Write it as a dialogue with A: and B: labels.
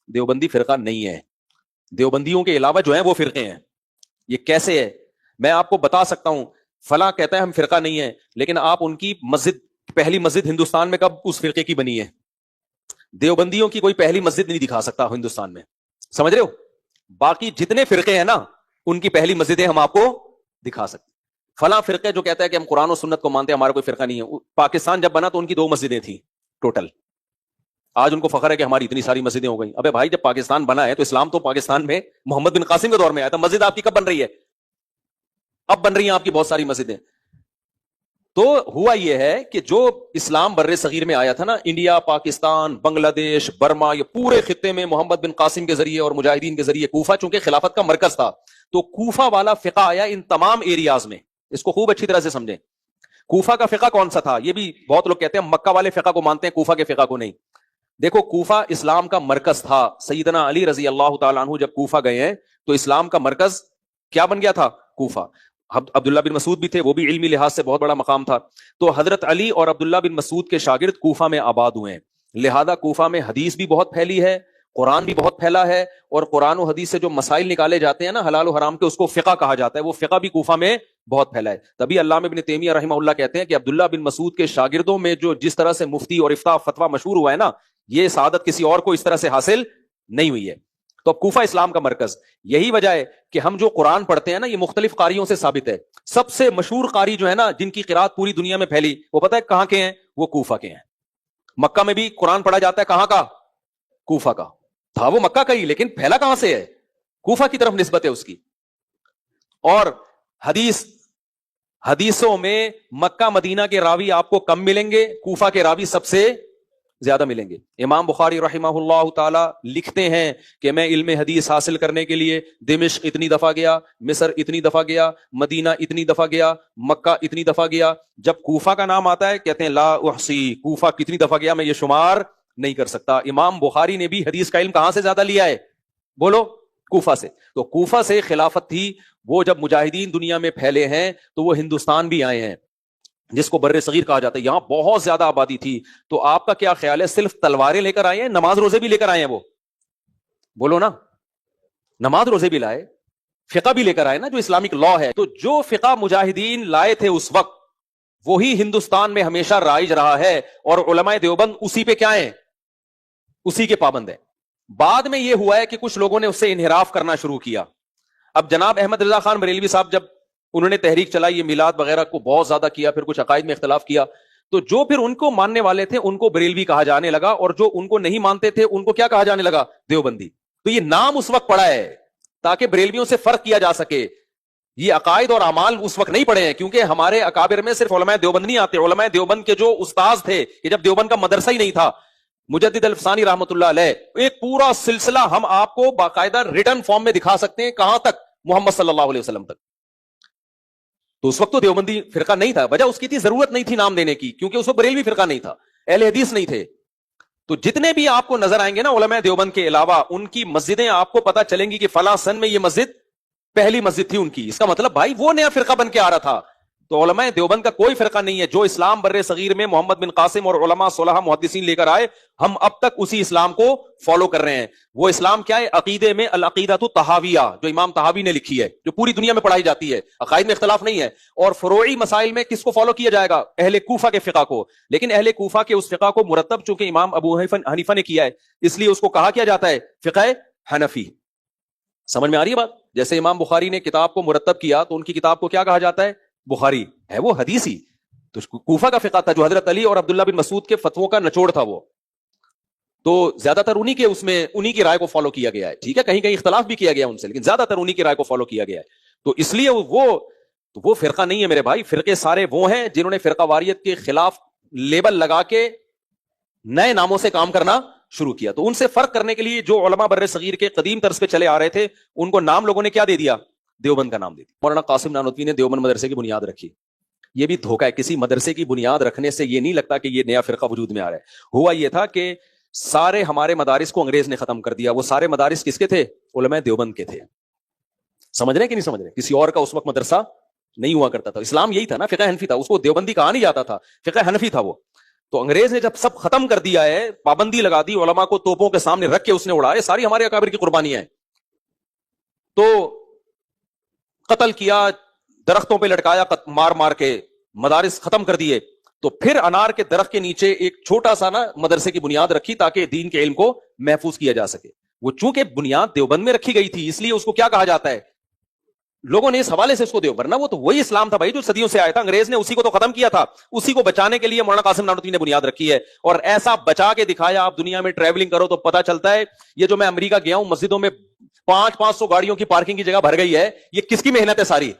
A: دیوبندی فرقہ نہیں ہے. دیوبندیوں کے علاوہ جو ہیں وہ فرقے ہیں. یہ کیسے ہے میں آپ کو بتا سکتا ہوں. فلاں کہتا ہے ہم فرقہ نہیں ہے, لیکن آپ ان کی مسجد, پہلی مسجد ہندوستان میں کب اس فرقے کی بنی ہے؟ دیوبندیوں کی کوئی پہلی مسجد نہیں دکھا سکتا ہندوستان میں, سمجھ رہے ہو؟ باقی جتنے فرقے ہیں نا ان کی پہلی مسجدیں ہم آپ کو دکھا سکتے. فلاں فرقے جو کہتا ہے کہ ہم قرآن و سنت کو مانتے ہیں, ہمارا کوئی فرقہ نہیں ہے. پاکستان جب بنا تو ان کی 2 مسجدیں تھیں ٹوٹل. آج ان کو فخر ہے کہ ہماری اتنی ساری مسجدیں ہو گئی. ابے بھائی جب پاکستان بنا ہے تو اسلام تو پاکستان میں محمد بن قاسم کے دور میں آیا تھا. مسجد آپ کی کب بن رہی ہے؟ اب بن رہی ہیں آپ کی بہت ساری مسجدیں. تو ہوا یہ ہے کہ جو اسلام بر صغیر میں آیا تھا نا, انڈیا, پاکستان, بنگلہ دیش, برما, یہ پورے خطے میں محمد بن قاسم کے ذریعے اور مجاہدین کے ذریعے, کوفہ چونکہ خلافت کا مرکز تھا تو کوفہ والا فقہ آیا ان تمام ایریاز میں. اس کو خوب اچھی طرح سے سمجھیں. کوفہ کا فقہ کون سا تھا؟ یہ بھی بہت لوگ کہتے ہیں مکہ والے فقہ کو مانتے ہیں, کوفہ کے فقہ کو نہیں. دیکھو کوفہ اسلام کا مرکز تھا. سیدنا علی رضی اللہ تعالیٰ عنہ جب کوفہ گئے ہیں تو اسلام کا مرکز کیا بن گیا تھا؟ کوفہ. عبداللہ بن مسعود بھی تھے, وہ بھی علمی لحاظ سے بہت بڑا مقام تھا. تو حضرت علی اور عبداللہ بن مسعود کے شاگرد کوفہ میں آباد ہوئے ہیں. لہذا کوفہ میں حدیث بھی بہت پھیلی ہے, قرآن بھی بہت پھیلا ہے, اور قرآن و حدیث سے جو مسائل نکالے جاتے ہیں نا حلال و حرام کے, اس کو فقہ کہا جاتا ہے. وہ فقہ بھی کوفہ میں بہت پھیلا ہے. تبھی علامہ ابن تیمیہ رحمہ اللہ کہتے ہیں کہ عبداللہ بن مسعود کے شاگردوں میں جو جس طرح سے مفتی اور افتاء فتویٰ مشہور ہوا ہے نا, یہ سعادت کسی اور کو اس طرح سے حاصل نہیں ہوئی ہے. تو کوفہ اسلام کا مرکز. یہی وجہ ہے کہ ہم جو قرآن پڑھتے ہیں نا یہ مختلف قاریوں سے ثابت ہے. سب سے مشہور قاری جو ہے نا جن کی قرات پوری دنیا میں پھیلی, وہ پتہ ہے کہاں کے ہیں؟ وہ کوفہ کے ہیں. مکہ میں بھی قرآن پڑھا جاتا ہے, کہاں کا؟ کوفہ کا. تھا وہ مکہ کا ہی, لیکن پھیلا کہاں سے ہے؟ کوفہ کی طرف نسبت ہے اس کی. اور حدیثوں میں مکہ مدینہ کے راوی آپ کو کم ملیں گے, کوفہ کے راوی سب سے زیادہ ملیں گے. امام بخاری رحمہ اللہ تعالی لکھتے ہیں کہ میں علم حدیث حاصل کرنے کے لیے دمشق اتنی دفعہ گیا, مصر اتنی دفعہ گیا, مدینہ اتنی دفعہ گیا, مکہ اتنی دفعہ گیا. جب کوفہ کا نام آتا ہے کہتے ہیں لا احصی, کوفہ کتنی دفعہ گیا میں یہ شمار نہیں کر سکتا. امام بخاری نے بھی حدیث کا علم کہاں سے زیادہ لیا ہے؟ بولو, کوفہ سے. تو کوفہ سے خلافت تھی. وہ جب مجاہدین دنیا میں پھیلے ہیں تو وہ ہندوستان بھی آئے ہیں جس کو بر صغیر کہا جاتا ہے. یہاں بہت زیادہ آبادی تھی. تو آپ کا کیا خیال ہے, صرف تلواریں لے کر آئے ہیں, نماز روزے بھی لے کر آئے ہیں؟ وہ بولو نا, نماز روزے بھی لائے, فقہ بھی لے کر آئے نا, جو اسلامک لا ہے. تو جو فقہ مجاہدین لائے تھے اس وقت وہی ہندوستان میں ہمیشہ رائج رہا ہے, اور علماء دیوبند اسی پہ کیا ہیں؟ اسی کے پابند ہیں. بعد میں یہ ہوا ہے کہ کچھ لوگوں نے اس سے انحراف کرنا شروع کیا. اب جناب احمد رضا خان بریلوی صاحب جب انہوں نے تحریک چلائی, یہ میلاد وغیرہ کو بہت زیادہ کیا, پھر کچھ عقائد میں اختلاف کیا, تو جو پھر ان کو ماننے والے تھے ان کو بریلوی کہا جانے لگا, اور جو ان کو نہیں مانتے تھے ان کو کیا کہا جانے لگا؟ دیوبندی. تو یہ نام اس وقت پڑا ہے تاکہ بریلویوں سے فرق کیا جا سکے. یہ عقائد اور اعمال اس وقت نہیں پڑے ہیں, کیونکہ ہمارے اکابر میں صرف علماء دیوبند نہیں آتے. علماء دیوبند کے جو استاذ تھے, کہ جب دیوبند کا مدرسہ ہی نہیں تھا, مجدد الفسانی رحمۃ اللہ علیہ, ایک پورا سلسلہ ہم آپ کو باقاعدہ ریٹن فارم میں دکھا سکتے ہیں. کہاں تک؟ محمد صلی اللہ علیہ وسلم تک. تو اس وقت تو دیوبندی فرقہ نہیں تھا. وجہ اس کی تھی ظرورت نہیں تھی نام دینے کی, کیونکہ اس وقت بریلوی فرقہ نہیں تھا, اہل حدیث نہیں تھے. تو جتنے بھی آپ کو نظر آئیں گے نا علماء دیوبند کے علاوہ, ان کی مسجدیں آپ کو پتہ چلیں گی کہ فلاں سن میں یہ مسجد پہلی مسجد تھی ان کی. اس کا مطلب بھائی وہ نیا فرقہ بن کے آ رہا تھا. تو علماء دیوبند کا کوئی فرقہ نہیں ہے. جو اسلام بر صغیر میں محمد بن قاسم اور علماء صلحہ محدثین لے کر آئے, ہم اب تک اسی اسلام کو فالو کر رہے ہیں. وہ اسلام کیا ہے؟ عقیدے میں العقیدۃ الطحاویہ, جو امام طحاوی نے لکھی ہے, جو پوری دنیا میں پڑھائی جاتی ہے. عقائد میں اختلاف نہیں ہے. اور فروعی مسائل میں کس کو فالو کیا جائے گا؟ اہل کوفہ کے فقہ کو. لیکن اہل کوفہ کے اس فقہ کو مرتب چونکہ امام ابو حنیفہ نے کیا ہے, اس لیے اس کو کہا کیا جاتا ہے فقہ حنفی. سمجھ میں آ رہی ہے بات؟ جیسے امام بخاری نے کتاب کو مرتب کیا تو ان کی کتاب کو کیا کہا جاتا ہے؟ بخاری ہے. وہ حدیثی. تو کوفہ کا فقہ تھا جو حضرت علی اور عبداللہ بن مسعود کے فتووں کا نچوڑ تھا. وہ تو زیادہ تر انہی کے اس میں انہی کی رائے کو فالو کیا گیا ہے. ٹھیک ہے, کہیں کہیں اختلاف بھی کیا گیا ان سے, لیکن زیادہ تر انہی کی رائے کو فالو کیا گیا ہے. تو اس لیے وہ فرقہ نہیں ہے میرے بھائی. فرقے سارے وہ ہیں جنہوں نے فرقہ واریت کے خلاف لیبل لگا کے نئے ناموں سے کام کرنا شروع کیا. تو ان سے فرق کرنے کے لیے جو علماء بر صغیر کے قدیم طرز پہ چلے آ رہے تھے, ان کو نام لوگوں نے کیا دے دیا؟ دیوبند کا نام دے دیا. مولانا قاسم نانوتوی نے دیوبند مدرسے کی بنیاد رکھی. یہ بھی دھوکہ ہے. کسی مدرسے کی بنیاد رکھنے سے یہ نہیں لگتا کہ یہ نیا فرقہ وجود میں آ رہا ہے. ہوا یہ تھا کہ سارے ہمارے مدارس کو انگریز نے ختم کر دیا. وہ سارے مدارس کس کے تھے؟ علماء دیوبند کے تھے. سمجھ رہے ہیں کہ نہیں سمجھ رہے؟ کسی اور کا اس وقت مدرسہ نہیں ہوا کرتا تھا. اسلام یہی تھا نا, فقہ حنفی تھا. اس کو دیوبندی کہا نہیں جاتا تھا, فقہ حنفی تھا وہ. تو انگریز نے جب سب ختم کر دیا ہے, پابندی لگا دی, علماء کو توپوں کے سامنے رکھ کے اس نے اڑائے, ساری ہمارے اکابر کی قربانیاں ہیں. تو قتل کیا, درختوں پہ لٹکایا, مار مار کے مدارس ختم کر دیے. تو پھر انار کے درخت کے نیچے ایک چھوٹا سا نا مدرسے کی بنیاد رکھی تاکہ دین کے علم کو محفوظ کیا جا سکے. وہ چونکہ بنیاد دیوبند میں رکھی گئی تھی, اس لیے اس کو کیا کہا جاتا ہے, لوگوں نے اس حوالے سے اس کو دیوبند, وہ تو وہی اسلام تھا بھائی جو صدیوں سے آیا تھا, انگریز نے اسی کو تو ختم کیا تھا. اسی کو بچانے کے لیے مولانا قاسم نانوتوی نے بنیاد رکھی ہے, اور ایسا بچا کے دکھایا. آپ دنیا میں ٹریولنگ کرو تو پتا چلتا ہے, یہ جو میں امریکہ گیا ہوں, مسجدوں میں 500 گاڑیوں کی پارکنگ کی جگہ بھر گئی ہے, یہ کس کی محنت ہے ساری؟